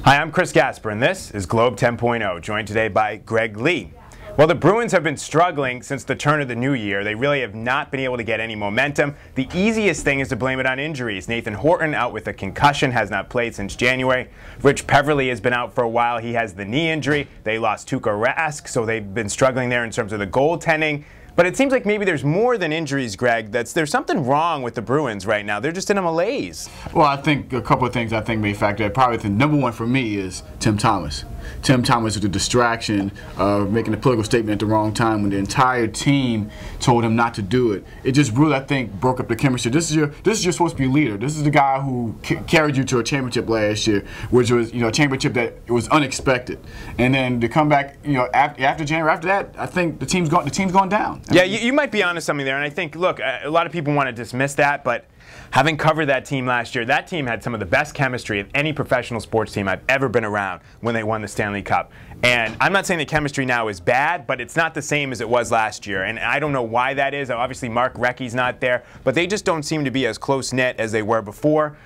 Hi, I'm Chris Gasper, and this is Globe 10.0, joined today by Greg Lee. Well, the Bruins have been struggling since the turn of the new year. They really have not been able to get any momentum. The easiest thing is to blame it on injuries. Nathan Horton, out with a concussion, has not played since January. Rich Peverly has been out for a while. He has the knee injury. They lost Tuukka Rask, so they've been struggling there in terms of the goaltending. But it seems like maybe there's more than injuries, Greg. There's something wrong with the Bruins right now. They're just in a malaise. Well, I think a couple of things may factor. Probably the number one for me is Tim Thomas. Tim Thomas was a distraction of making a political statement at the wrong time when the entire team told him not to do it. It just really, I think, broke up the chemistry. This is your supposed to be a leader. This is the guy who carried you to a championship last year, which was a championship that was unexpected. And then to come back, after January, after that, I think the team's gone down. Yeah, you might be onto something there, and I think, look, a lot of people want to dismiss that, but having covered that team last year, that team had some of the best chemistry of any professional sports team I've ever been around when they won the Stanley Cup. And I'm not saying the chemistry now is bad, but it's not the same as it was last year. And I don't know why that is. Obviously, Mark Recchi's not there, but they just don't seem to be as close-knit as they were before.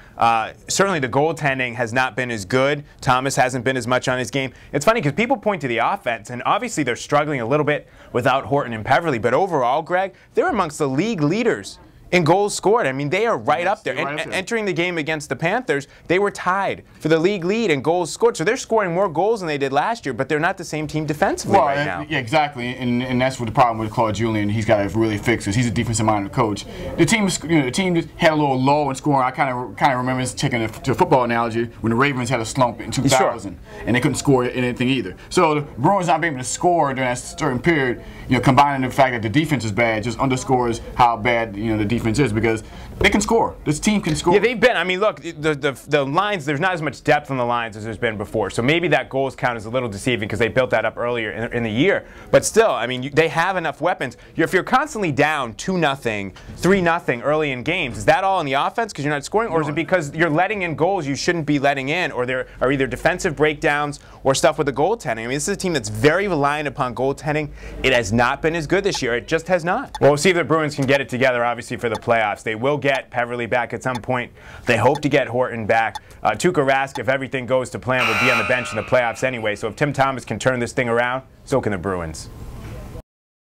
Certainly, the goaltending has not been as good. Thomas hasn't been as much on his game. It's funny because people point to the offense, and obviously they're struggling a little bit without Horton and Peverly. But overall, Greg, they're amongst the league leaders in goals scored. I mean, they are right up there. And entering the game against the Panthers, they were tied for the league lead in goals scored. So they're scoring more goals than they did last year, but they're not the same team defensively right now. Yeah, exactly. And that's what the problem with Claude Julien. He's got to really fix this. He's a defensive-minded coach. The team just had a little low in scoring. I kind of remember taking it to a football analogy when the Ravens had a slump in 2000, and they couldn't score anything either. So the Bruins not being able to score during that certain period, combining the fact that the defense is bad, just underscores how bad the defense is, because they can score. This team can score. Yeah, they've been. I mean, look, the lines, there's not as much depth on the lines as there's been before. So maybe that goals count is a little deceiving because they built that up earlier in the year. But still, I mean, they have enough weapons. If you're constantly down 2-0, 3-0 early in games, is that all in the offense because you're not scoring? Or is it because you're letting in goals you shouldn't be letting in, or there are either defensive breakdowns or stuff with the goaltending? I mean, this is a team that's very reliant upon goaltending. It has not been as good this year. It just has not. Well, we'll see if the Bruins can get it together, obviously, for the playoffs. They will get Peverly back at some point. They hope to get Horton back. Tuukka Rask, if everything goes to plan, would be on the bench in the playoffs anyway. So if Tim Thomas can turn this thing around, so can the Bruins.